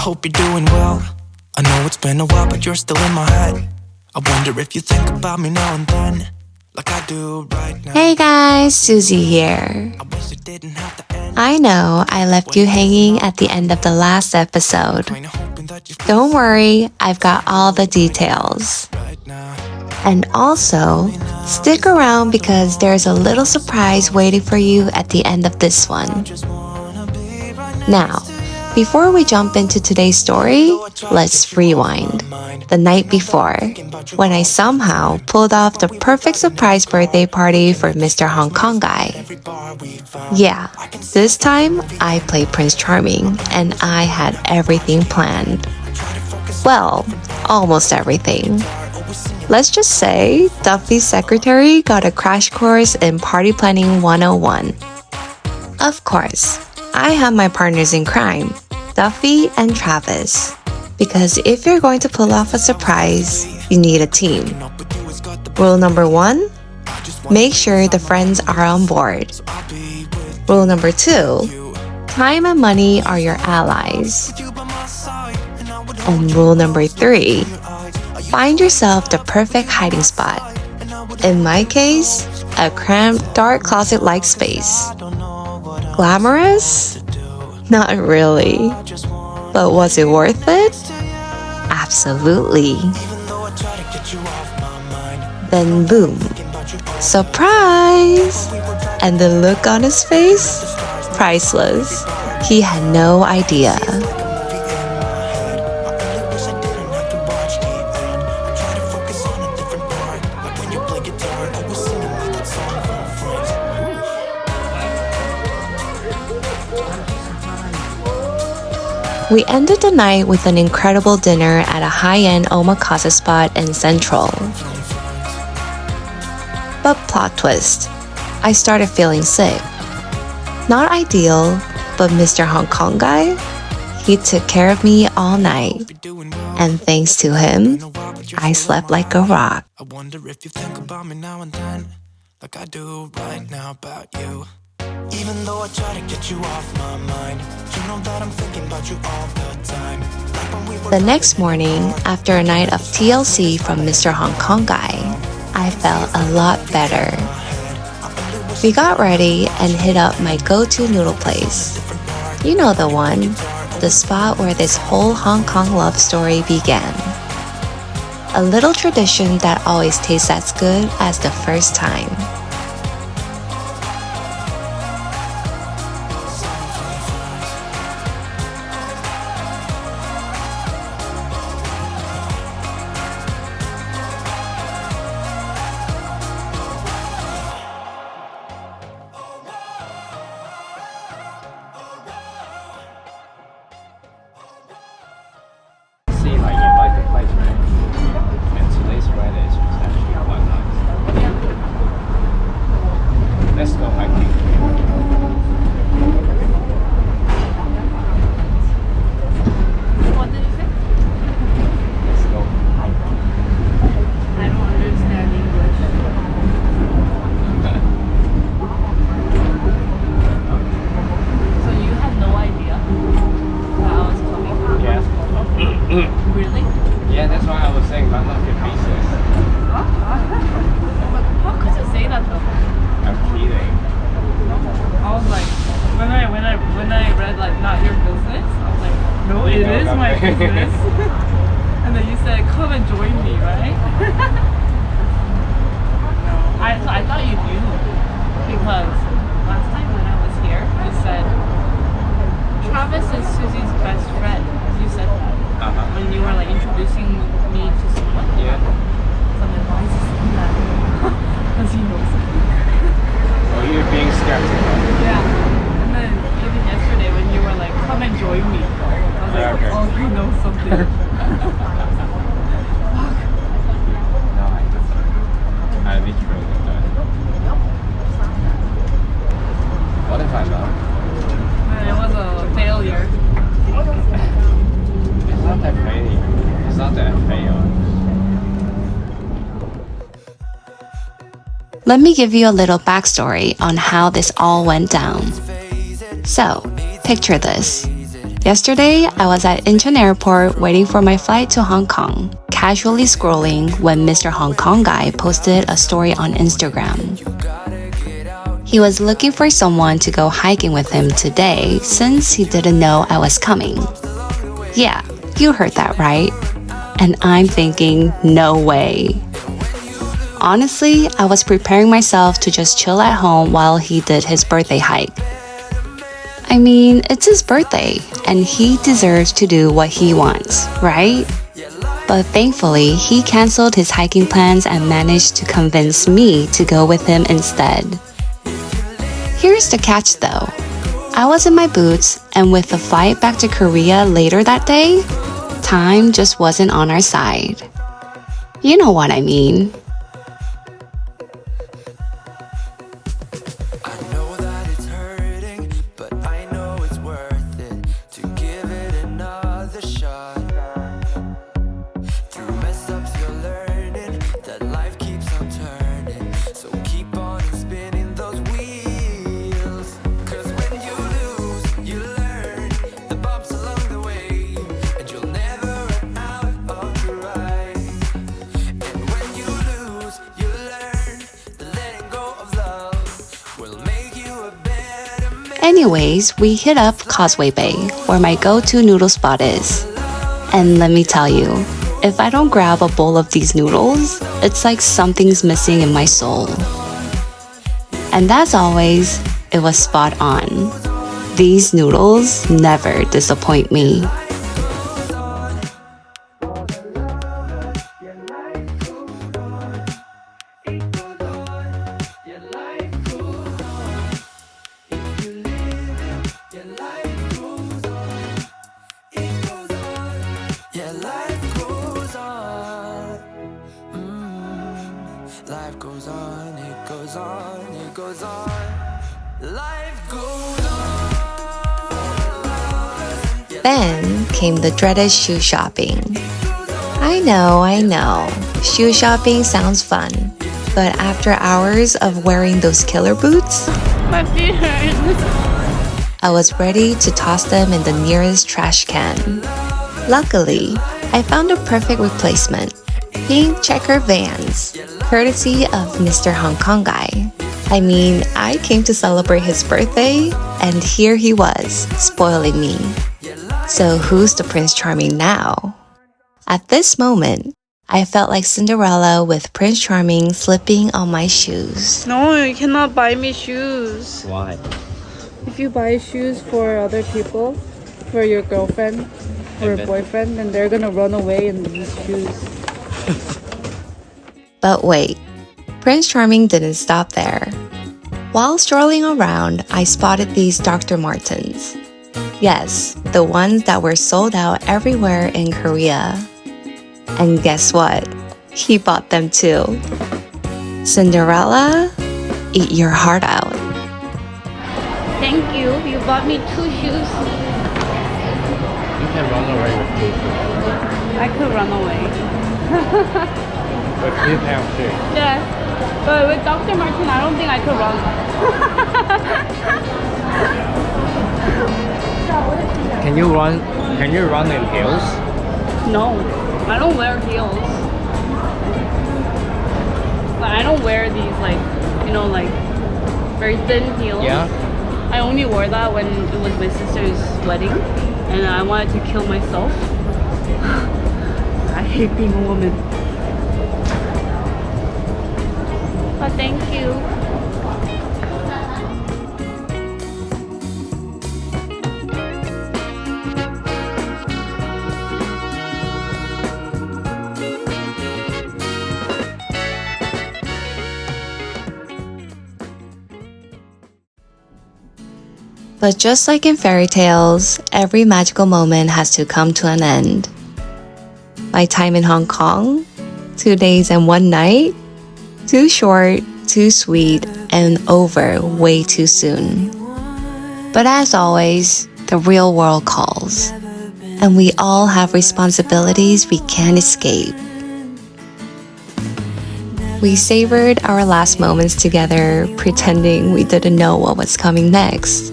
hope you're doing well. I know it's been a while, but you're still in my head. I wonder if you think about me now and then, like I do right now. Hey guys, Susie here. I wish it didn't have to end. I know I left you hanging at the end of the last episode. Kinda hoping that you Don't worry, I've got all the details. right now. And also, stick around because there's a little surprise waiting for you at the end of this one. Just wanna be right Now, before we jump into today's story, let's rewind. The night before, when I somehow pulled off the perfect surprise birthday party for Mr. Hong Kong guy. every bar we found. Yeah, this time I played Prince Charming and I had everything planned. Well, almost everything. Let's just say Duffy's secretary got a crash course in party planning 101. Of course, I have my partners in crime, Duffy and Travis. Because if you're going to pull off a surprise, you need a team. Rule number 1, make sure the friends are on board. Rule number 2, time and money are your allies. And rule number 3, find yourself the perfect hiding spot. In my case, a cramped, dark closet-like space. Glamorous? Not really. But was it worth it? Absolutely. Then boom. Surprise! And the look on his face? Priceless. He had no idea. We ended the night with an incredible dinner at a high-end omakase spot in Central. But plot twist, I started feeling sick. Not ideal, but Mr. Hong Kong guy, he took care of me all night. And thanks to him, I slept like a rock. I wonder if you think about me now and then, like I do right now about you. Even though I try to get you off my mind, you know that I'm thinking about you all the time. Like when we were The next morning, after a night of TLC from Mr. Hong Kong guy, I felt a lot better. We got ready and hit up my go-to noodle place. You know the one, the spot where this whole Hong Kong love story began. A little tradition that always tastes as good as the first time. See, like you like the place, right? And today's weather is actually quite nice. Let's go hiking. What did you say? Let's go hiking. I don't understand English. So you had no idea where I was coming from? Yeah. Really? Yeah, that's why I was saying none of your business. But how could you say that though? I'm kidding. I was like, when I read like not your business, I was like, no, it is my business. And then you said, come and join me, right? No. I thought you knew because last time when I was here, you said Travis is Susie's best friend. You said that when you were like introducing me to someone. Yeah. So I'm like, why is he saying that? Because he knows me. Well, you're being skeptical. Yeah. And then even yesterday when you were like, come and join me, I was like, Okay. oh, you know something. No, I don't. I literally don't. What if I know? And it was a failure. It's not that failure. It's not that fail. Let me give you a little backstory on how this all went down. So, picture this. Yesterday, I was at Incheon Airport waiting for my flight to Hong Kong, casually scrolling when Mr. Hong Kong guy posted a story on Instagram. He was looking for someone to go hiking with him today since he didn't know I was coming. Yeah, you heard that right. And I'm thinking, no way. Honestly, I was preparing myself to just chill at home while he did his birthday hike. I mean, it's his birthday, and he deserves to do what he wants, right? But thankfully, he canceled his hiking plans and managed to convince me to go with him instead. Here's the catch though. I was in my boots, and with the flight back to Korea later that day, time just wasn't on our side. You know what I mean. Anyways, we hit up Causeway Bay, where my go-to noodle spot is. And let me tell you, if I don't grab a bowl of these noodles, it's like something's missing in my soul. And as always, it was spot on. These noodles never disappoint me. Life goes on, it goes on, it goes on. Life goes on. Then came the dreaded shoe shopping. I know. Shoe shopping sounds fun. But after hours of wearing those killer boots, My feet hurt. I was ready to toss them in the nearest trash can. Luckily, I found a perfect replacement. Pink checker Vans, courtesy of Mr. Hong Kong guy. I mean, I came to celebrate his birthday, and here he was, spoiling me. So who's the Prince Charming now? At this moment, I felt like Cinderella with Prince Charming slipping on my shoes. No, you cannot buy me shoes. Why? If you buy shoes for other people, for your girlfriend or Okay. boyfriend, then they're gonna run away in these shoes. But wait, Prince Charming didn't stop there. While strolling around, I spotted these Dr. Martens. Yes, the ones that were sold out everywhere in Korea. And guess what? He bought them too. Cinderella, eat your heart out. Thank you. You bought me 2 shoes. You can run away with 2 shoes. I could run away. With 3 pair of shoes. Yeah. But with Dr. Martin, I don't think I could run. Can you run in heels? No, I don't wear heels. But I don't wear these like very thin heels. Yeah. I only wore that when it was my sister's wedding and I wanted to kill myself. I hate being a woman. But thank you. But just like in fairy tales, every magical moment has to come to an end. My time in Hong Kong, 2 days and 1 night, too short, too sweet, and over way too soon. But as always, the real world calls, and we all have responsibilities we can't escape. We savored our last moments together, pretending we didn't know what was coming next.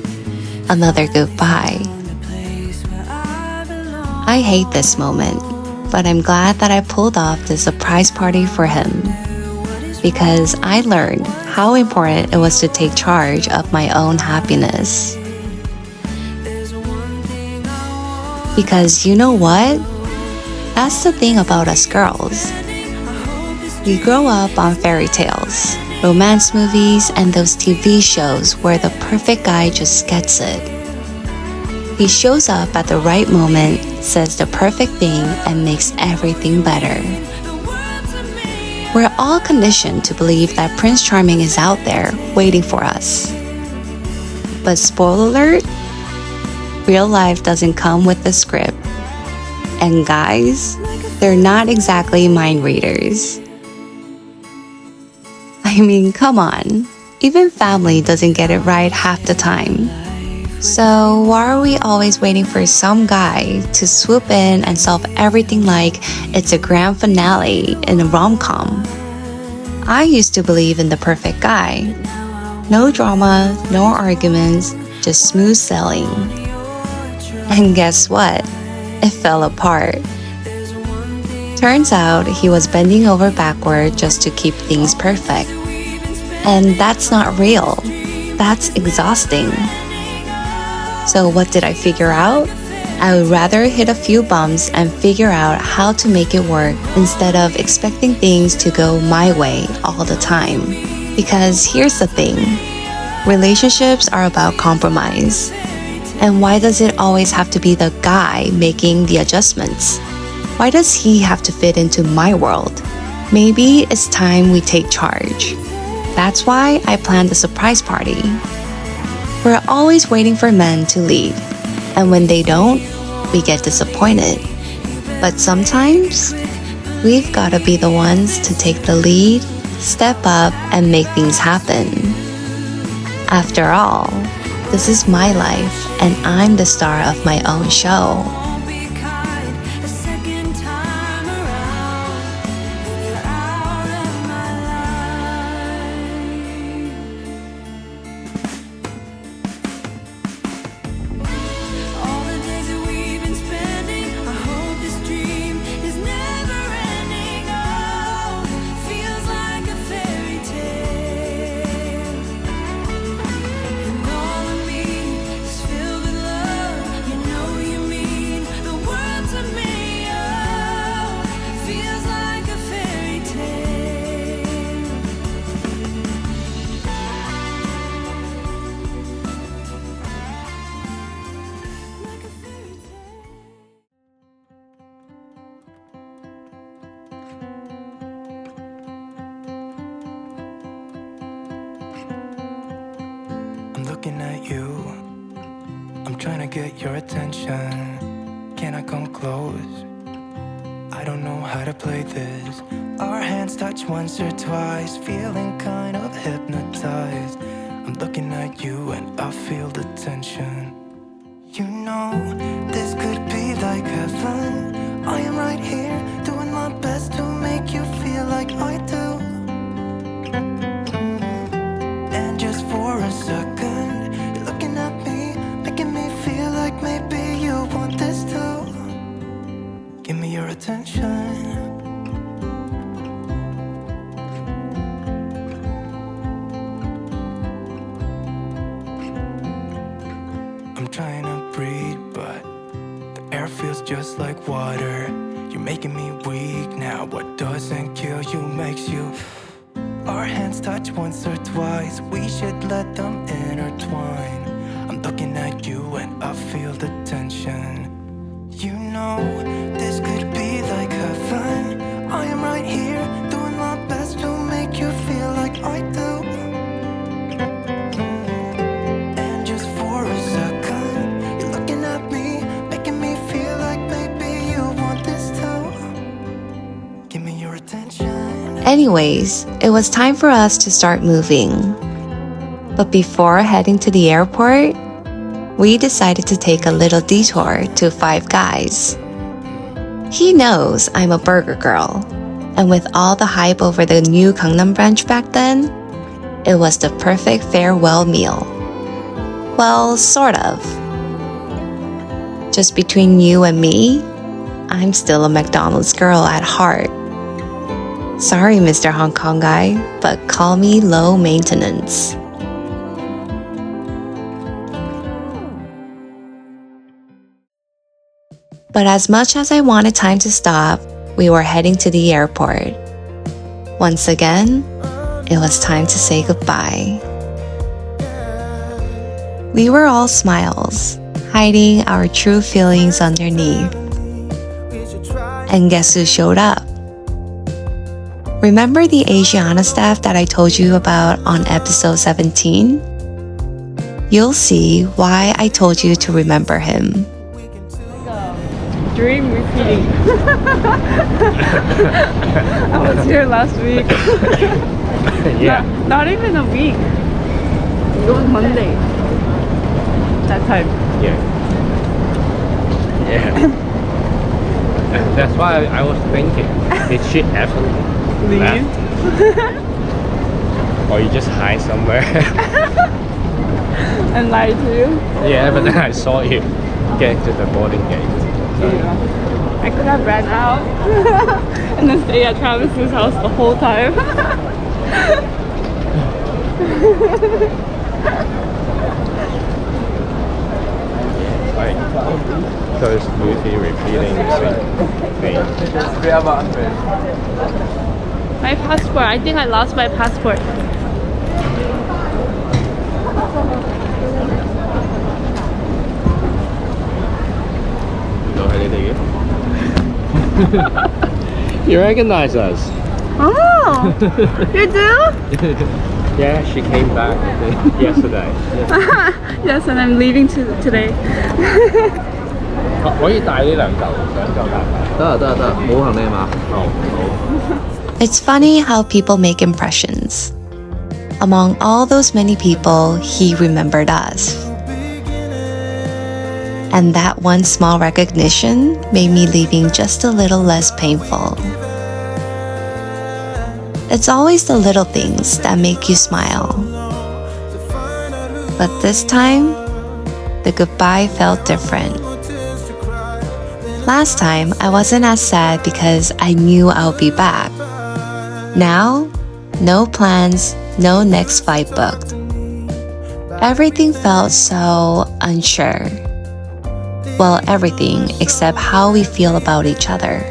Another goodbye. I hate this moment, but I'm glad that I pulled off the surprise party for him. Because I learned how important it was to take charge of my own happiness. Because you know what? That's the thing about us girls. We grow up on fairy tales, romance movies, and those TV shows where the perfect guy just gets it. He shows up at the right moment, says the perfect thing, and makes everything better. We're all conditioned to believe that Prince Charming is out there waiting for us. But spoiler alert, real life doesn't come with a script. And guys, they're not exactly mind readers. I mean, come on. Even family doesn't get it right half the time. So why are we always waiting for some guy to swoop in and solve everything like it's a grand finale in a rom-com? I used to believe in the perfect guy. No drama, no arguments, just smooth sailing. And guess what? It fell apart. Turns out he was bending over backward just to keep things perfect. And that's not real. That's exhausting. So what did I figure out? I would rather hit a few bumps and figure out how to make it work instead of expecting things to go my way all the time. Because here's the thing, relationships are about compromise. And why does it always have to be the guy making the adjustments? Why does he have to fit into my world? Maybe it's time we take charge. That's why I planned a surprise party. We're always waiting for men to lead, and when they don't, we get disappointed. But sometimes, we've gotta be the ones to take the lead, step up, and make things happen. After all, this is my life, and I'm the star of my own show. I'm looking at you, I'm trying to get your attention. Can I come close? I don't know how to play this. Our hands touch once or twice, feeling kind of hypnotized. I'm looking at you and I feel the tension. You know, this could be like heaven. I am right here, doing my best to make you feel like I do. And just for a second, you're looking at me, making me feel like maybe you want this too. Give me your attention. I'm trying to breathe, but the air feels just like water. You're making me weak now. What doesn't kill you makes you. Our hands touch once or twice, we should let them intertwine. I'm looking at you and I feel the tension. You know, this could be like heaven. I am right here, doing my best to make you feel like I do. And just for a second, you're looking at me, making me feel like maybe you want this too. Give me your attention. Anyways, it was time for us to start moving. But before heading to the airport, we decided to take a little detour to Five Guys. He knows I'm a burger girl, and with all the hype over the new Gangnam branch back then, it was the perfect farewell meal. Well, sort of. Just between you and me, I'm still a McDonald's girl at heart. Sorry, Mr. Hong Kong guy, but call me low maintenance. But as much as I wanted time to stop, we were heading to the airport. Once again, it was time to say goodbye. We were all smiles, hiding our true feelings underneath. And guess who showed up? Remember the Asiana staff that I told you about on episode 17? You'll see why I told you to remember him. Dream repeating. I was here last week. Yeah. Not even a week. It was Monday. That time. Yeah. Yeah. That's why I was thinking, did she ever Leave? or you just hide somewhere? And lie to you? Yeah, but then I saw you get to the boarding gate. So, I could have ran out and then stay at Travis's house the whole time. like, those movie repeating thing. My passport. I think I lost my passport. You know anything? You recognize us? Oh, you do? Yeah, she came back yesterday. Yes, and I'm leaving today. 可以帶呢兩嚿，兩嚿帶。得，冇行李嘛？好。It's funny how people make impressions. Among all those many people, he remembered us. And that one small recognition made me leaving just a little less painful. It's always the little things that make you smile. But this time, the goodbye felt different. Last time, I wasn't as sad because I knew I'll be back. Now, no plans, no next flight booked. Everything felt so unsure. Well, everything except how we feel about each other.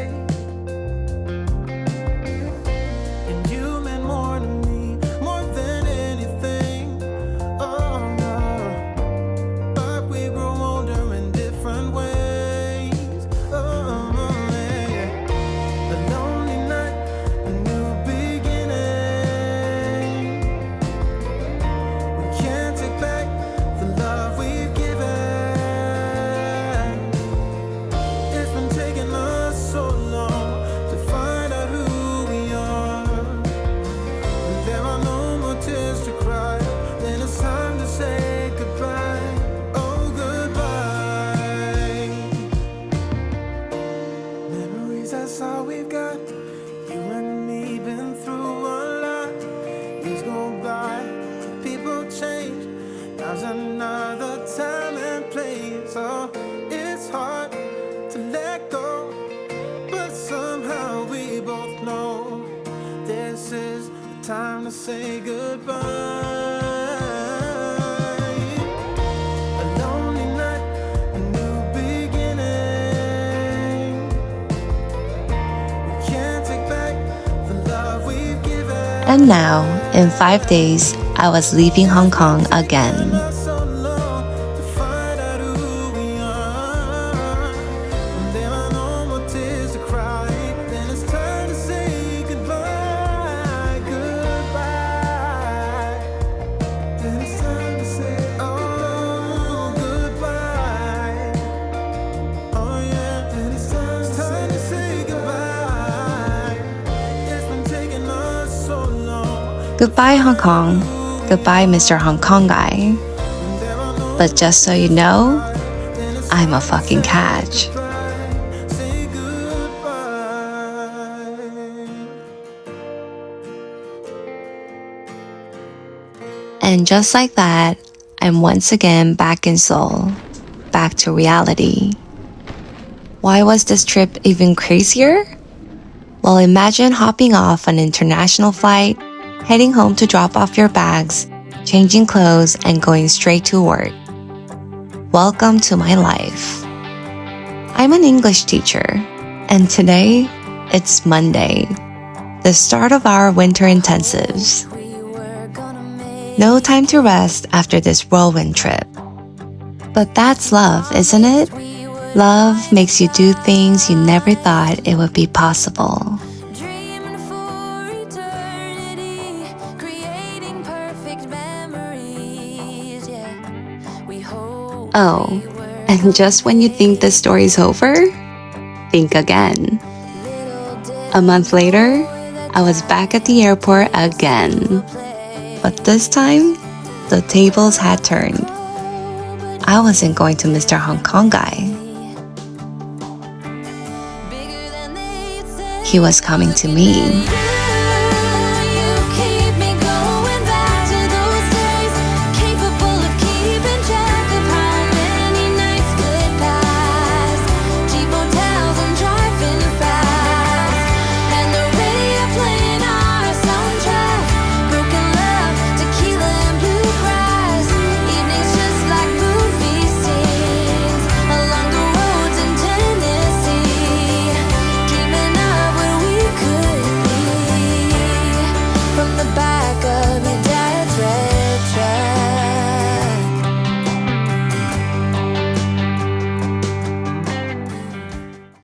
Time to say goodbye. A lonely night, a new beginning. We can't take back the love we've given. And now, in 5 days, I was leaving Hong Kong again. Goodbye, Hong Kong. Goodbye, Mr. Hong Kong guy. But just so you know, I'm a fucking catch. And just like that, I'm once again back in Seoul, back to reality. Why was this trip even crazier? Well, imagine hopping off an international flight, heading home to drop off your bags, changing clothes, and going straight to work. Welcome to my life. I'm an English teacher, and today, it's Monday, the start of our winter intensives. No time to rest after this whirlwind trip. But that's love, isn't it? Love makes you do things you never thought it would be possible. Oh, and just when you think the story's over, think again. A month later, I was back at the airport again. But this time, the tables had turned. I wasn't going to Mr. Hong Kong guy. He was coming to me.